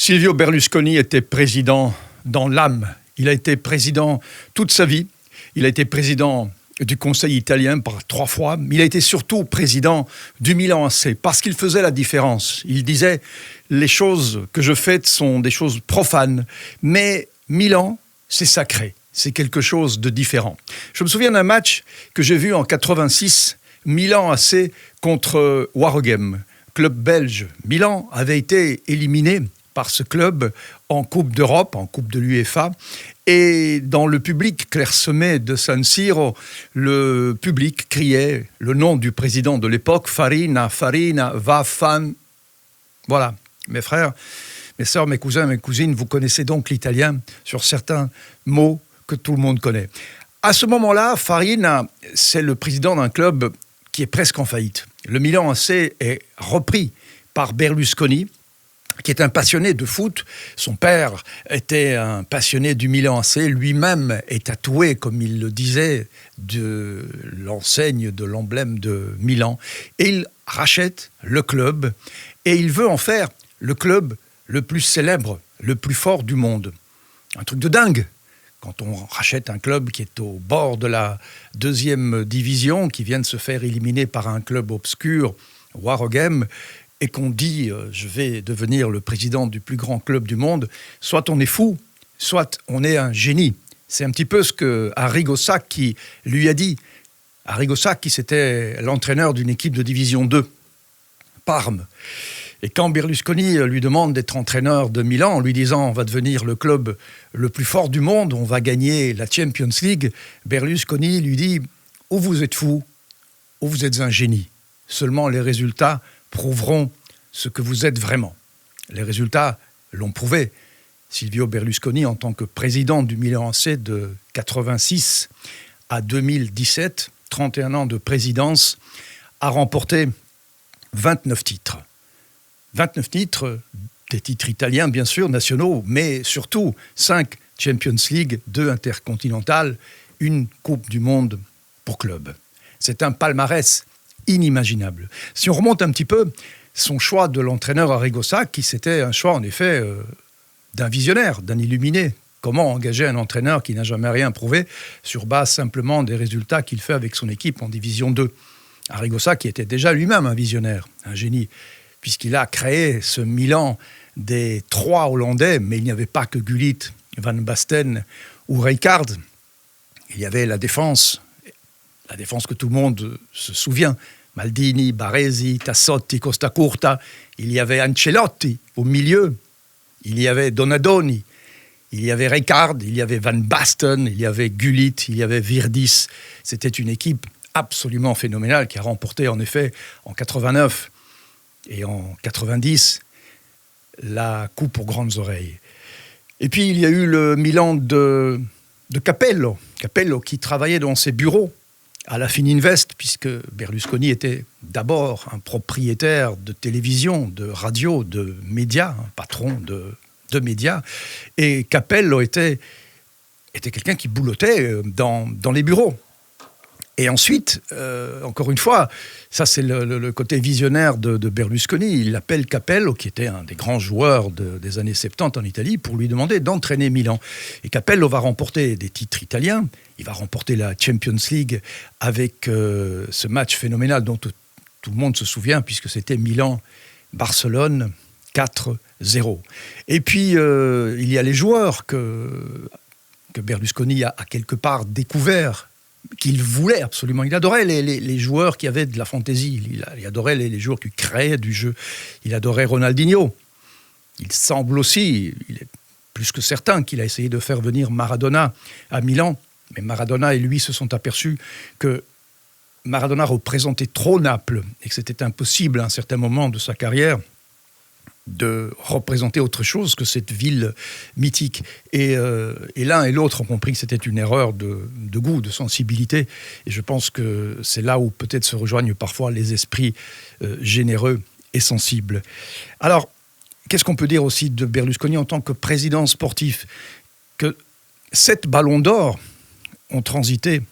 Silvio Berlusconi était président dans l'âme. Il a été président toute sa vie. Il a été président du Conseil italien par 3 fois. Il a été surtout président du Milan AC parce qu'il faisait la différence. Il disait « Les choses que je fais sont des choses profanes, mais Milan, c'est sacré. C'est quelque chose de différent. » Je me souviens d'un match que j'ai vu en 86, Milan AC contre Waregem, club belge. Milan avait été éliminé par ce club en Coupe d'Europe, en Coupe de l'UEFA. Et dans le public clairsemé de San Siro, le public criait le nom du président de l'époque, Farina, Farina, va fan. Voilà, mes frères, mes sœurs, mes cousins, mes cousines, vous connaissez donc l'italien sur certains mots que tout le monde connaît. À ce moment-là, Farina, c'est le président d'un club qui est presque en faillite. Le Milan AC est repris par Berlusconi, qui est un passionné de foot. Son père était un passionné du Milan AC. Lui-même est tatoué, comme il le disait, de l'enseigne, de l'emblème de Milan. Et il rachète le club et il veut en faire le club le plus célèbre, le plus fort du monde. Un truc de dingue. Quand on rachète un club qui est au bord de la 2e division, qui vient de se faire éliminer par un club obscur, Waregem, et qu'on dit « je vais devenir le président du plus grand club du monde », soit on est fou, soit on est un génie. C'est un petit peu ce que Arrigo Sacchi lui a dit. Arrigo Sacchi, c'était l'entraîneur d'une équipe de division 2, Parme. Et quand Berlusconi lui demande d'être entraîneur de Milan, en lui disant « on va devenir le club le plus fort du monde, on va gagner la Champions League », Berlusconi lui dit « ou vous êtes fou, ou vous êtes un génie. Seulement les résultats prouveront ce que vous êtes vraiment. » Les résultats l'ont prouvé. Silvio Berlusconi, en tant que président du Milan AC de 86 à 2017, 31 ans de présidence, a remporté 29 titres. 29 titres, des titres italiens bien sûr, nationaux, mais surtout 5 Champions League, 2 intercontinentales, 1 Coupe du Monde pour club. C'est un palmarès inimaginable. Si on remonte un petit peu, son choix de l'entraîneur Arrigo Sacchi, c'était un choix en effet d'un visionnaire, d'un illuminé. Comment engager un entraîneur qui n'a jamais rien prouvé sur base simplement des résultats qu'il fait avec son équipe en division 2. Arrigo Sacchi était déjà lui-même un visionnaire, un génie, puisqu'il a créé ce Milan des 3 Hollandais, mais il n'y avait pas que Gullit, Van Basten ou Rijkaard. Il y avait la défense que tout le monde se souvient, Maldini, Baresi, Tassotti, Costa Curta. Il y avait Ancelotti au milieu, il y avait Donadoni, il y avait Rijkaard, il y avait Van Basten, il y avait Gullit, il y avait Virdis. C'était une équipe absolument phénoménale qui a remporté en effet en 89 et en 90 la Coupe aux grandes oreilles. Et puis il y a eu le Milan de Capello qui travaillait dans ses bureaux à la Fininvest, puisque Berlusconi était d'abord un propriétaire de télévision, de radio, de médias, un patron de médias. Et Capello était quelqu'un qui boulottait dans les bureaux. Et ensuite, encore une fois, ça c'est le côté visionnaire de Berlusconi. Il appelle Capello, qui était un des grands joueurs des années 70 en Italie, pour lui demander d'entraîner Milan. Et Capello va remporter des titres italiens. Il va remporter la Champions League avec ce match phénoménal dont tout le monde se souvient, puisque c'était Milan-Barcelone 4-0. Et puis, il y a les joueurs que Berlusconi a quelque part découvert, qu'il voulait absolument. Il adorait les joueurs qui avaient de la fantaisie. Il adorait les joueurs qui créaient du jeu. Il adorait Ronaldinho. Il semble aussi, il est plus que certain, qu'il a essayé de faire venir Maradona à Milan. Mais Maradona et lui se sont aperçus que Maradona représentait trop Naples et que c'était impossible à un certain moment de sa carrière de représenter autre chose que cette ville mythique. Et l'un et l'autre ont compris que c'était une erreur de goût, de sensibilité. Et je pense que c'est là où peut-être se rejoignent parfois les esprits généreux et sensibles. Alors, qu'est-ce qu'on peut dire aussi de Berlusconi en tant que président sportif ? Que 7 ballons d'or ont transité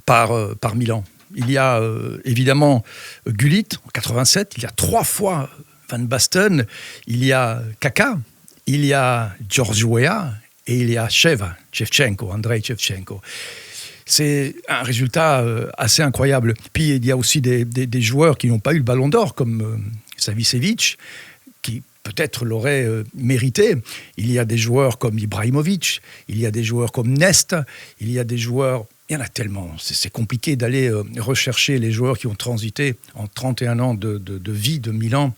par Milan. Il y a évidemment Gullit en 87, il y a 3 fois Van Basten, il y a Kaka, il y a George Weah et il y a Andrei Shevchenko. C'est un résultat assez incroyable. Puis il y a aussi des joueurs qui n'ont pas eu le ballon d'or, comme Savicevic, qui peut-être l'aurait mérité. Il y a des joueurs comme Ibrahimovic, il y a des joueurs comme Nesta, il y a des joueurs... Il y en a tellement. C'est compliqué d'aller rechercher les joueurs qui ont transité en 31 ans de vie de Milan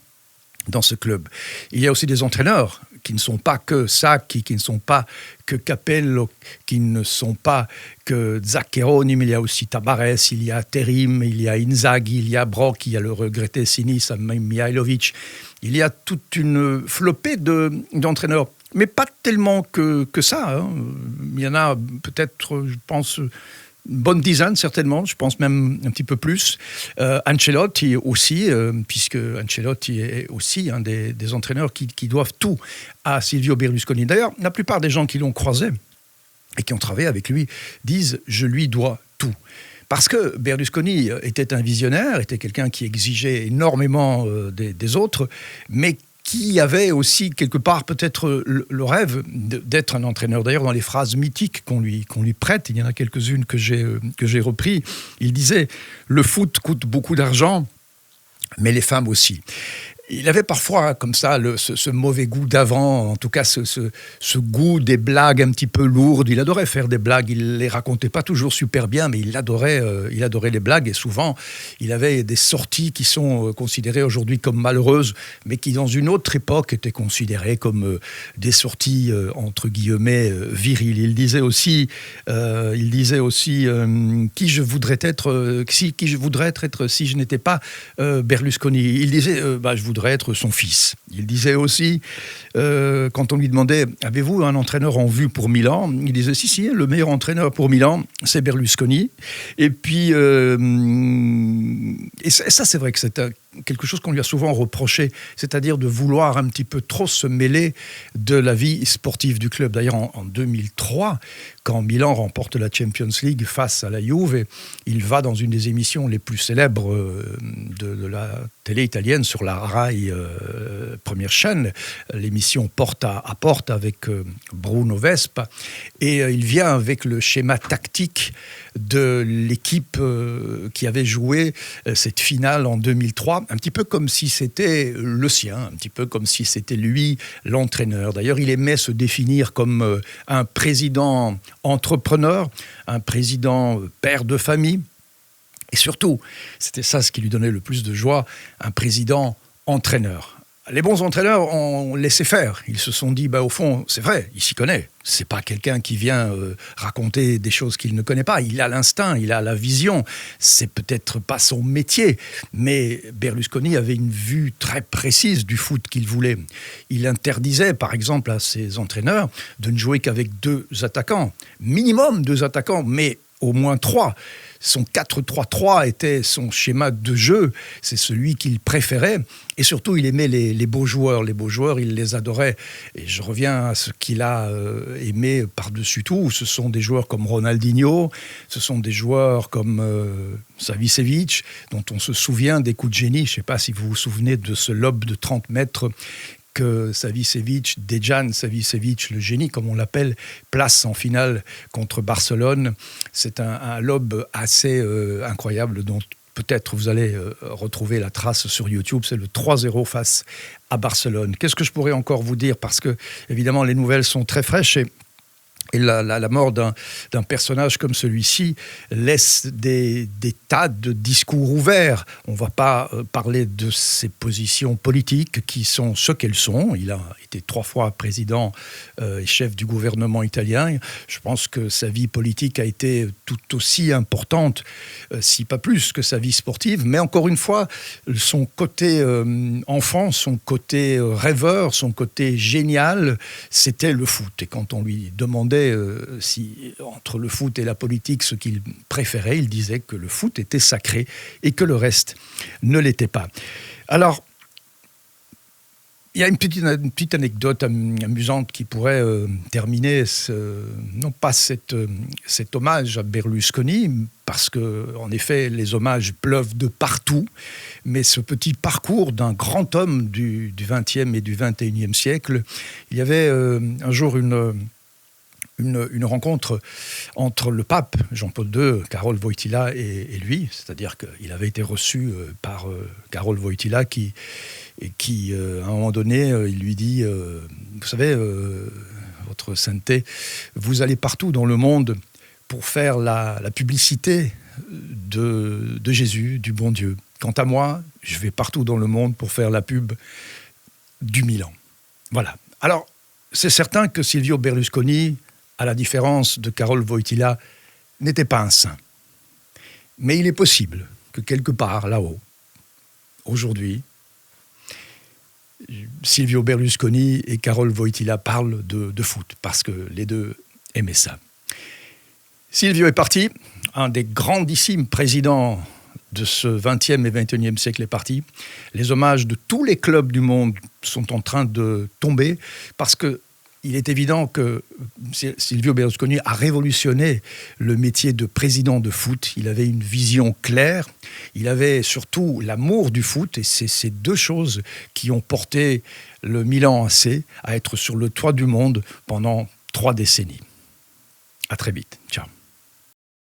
dans ce club. Il y a aussi des entraîneurs qui ne sont pas que Sacchi, qui ne sont pas que Capello, qui ne sont pas que Zaccheroni, mais il y a aussi Tabarez, il y a Terim, il y a Inzaghi, il y a Brock, il y a le regretté Sinis, même Mihailovic. Il y a toute une flopée d'entraîneurs, mais pas tellement que ça. Hein. Il y en a peut-être, je pense... une bonne dizaine, certainement, je pense même un petit peu plus. Ancelotti aussi, puisque Ancelotti est aussi un des entraîneurs qui doivent tout à Silvio Berlusconi. D'ailleurs, la plupart des gens qui l'ont croisé et qui ont travaillé avec lui disent « je lui dois tout ». Parce que Berlusconi était un visionnaire, était quelqu'un qui exigeait énormément des autres, mais qui avait aussi quelque part peut-être le rêve d'être un entraîneur. D'ailleurs, dans les phrases mythiques qu'on lui prête, il y en a quelques-unes que j'ai repris, il disait « Le foot coûte beaucoup d'argent, mais les femmes aussi ». Il avait parfois comme ça ce mauvais goût d'avant, en tout cas ce goût des blagues un petit peu lourdes. Il adorait faire des blagues, il les racontait pas toujours super bien, mais il adorait les blagues, et souvent il avait des sorties qui sont considérées aujourd'hui comme malheureuses, mais qui dans une autre époque étaient considérées comme des sorties entre guillemets viriles. Il disait aussi qui je voudrais être si je n'étais pas Berlusconi. Il disait je voudrais être son fils. Il disait aussi, quand on lui demandait « Avez-vous un entraîneur en vue pour Milan ?» Il disait « Si, le meilleur entraîneur pour Milan, c'est Berlusconi. » Et puis, et ça, c'est vrai que c'est quelque chose qu'on lui a souvent reproché, c'est-à-dire de vouloir un petit peu trop se mêler de la vie sportive du club. D'ailleurs, en 2003, quand Milan remporte la Champions League face à la Juve, il va dans une des émissions les plus célèbres de la télé italienne sur la Rai première chaîne, l'émission Porte à Porte avec Bruno Vespa, et il vient avec le schéma tactique de l'équipe qui avait joué cette finale en 2003, un petit peu comme si c'était le sien, un petit peu comme si c'était lui l'entraîneur. D'ailleurs, il aimait se définir comme un président entrepreneur, un président père de famille, et surtout, c'était ça ce qui lui donnait le plus de joie, un président entraîneur. Les bons entraîneurs ont laissé faire. Ils se sont dit, au fond, c'est vrai, il s'y connaît. C'est pas quelqu'un qui vient raconter des choses qu'il ne connaît pas. Il a l'instinct, il a la vision. C'est peut-être pas son métier, mais Berlusconi avait une vue très précise du foot qu'il voulait. Il interdisait, par exemple, à ses entraîneurs de ne jouer qu'avec 2 attaquants. Minimum 2 attaquants, mais au moins 3. Son 4-3-3 était son schéma de jeu, c'est celui qu'il préférait. Et surtout, il aimait les beaux joueurs. Les beaux joueurs, il les adorait. Et je reviens à ce qu'il a aimé par-dessus tout. Ce sont des joueurs comme Ronaldinho, ce sont des joueurs comme Savicevic, dont on se souvient des coups de génie. Je ne sais pas si vous vous souvenez de ce lob de 30 mètres que Dejan Savicevic, le génie comme on l'appelle, place en finale contre Barcelone. C'est un lob assez incroyable dont peut-être vous allez retrouver la trace sur YouTube. C'est le 3-0 face à Barcelone. Qu'est-ce que je pourrais encore vous dire? Parce que, évidemment, les nouvelles sont très fraîches et la mort d'un personnage comme celui-ci laisse des tas de discours ouverts. On ne va pas parler de ses positions politiques qui sont ce qu'elles sont. Il a été 3 fois président et chef du gouvernement italien. Je pense que sa vie politique a été tout aussi importante, si pas plus que sa vie sportive. Mais encore une fois, son côté enfant, son côté rêveur, son côté génial, c'était le foot. Et quand on lui demandait si entre le foot et la politique ce qu'il préférait, il disait que le foot était sacré et que le reste ne l'était pas. Alors, il y a une petite anecdote amusante qui pourrait terminer non pas cet hommage à Berlusconi, parce que, en effet, les hommages pleuvent de partout. Mais ce petit parcours d'un grand homme du XXe et du XXIe siècle, il y avait un jour une rencontre entre le pape Jean-Paul II, Karol Wojtyła et lui, c'est-à-dire qu'il avait été reçu par Karol Wojtyła qui, à un moment donné, il lui dit vous savez, votre sainteté, vous allez partout dans le monde pour faire la publicité de Jésus, du bon Dieu. Quant à moi, je vais partout dans le monde pour faire la pub du Milan. Voilà. Alors, c'est certain que Silvio Berlusconi, à la différence de Karol Wojtyła, n'était pas un saint. Mais il est possible que quelque part, là-haut, aujourd'hui, Silvio Berlusconi et Karol Wojtyła parlent de foot, parce que les deux aimaient ça. Silvio est parti, un des grandissimes présidents de ce XXe et XXIe siècle est parti. Les hommages de tous les clubs du monde sont en train de tomber, parce que il est évident que Silvio Berlusconi a révolutionné le métier de président de foot. Il avait une vision claire, il avait surtout l'amour du foot, et c'est ces deux choses qui ont porté le Milan AC à être sur le toit du monde pendant 3 décennies. À très vite. Ciao.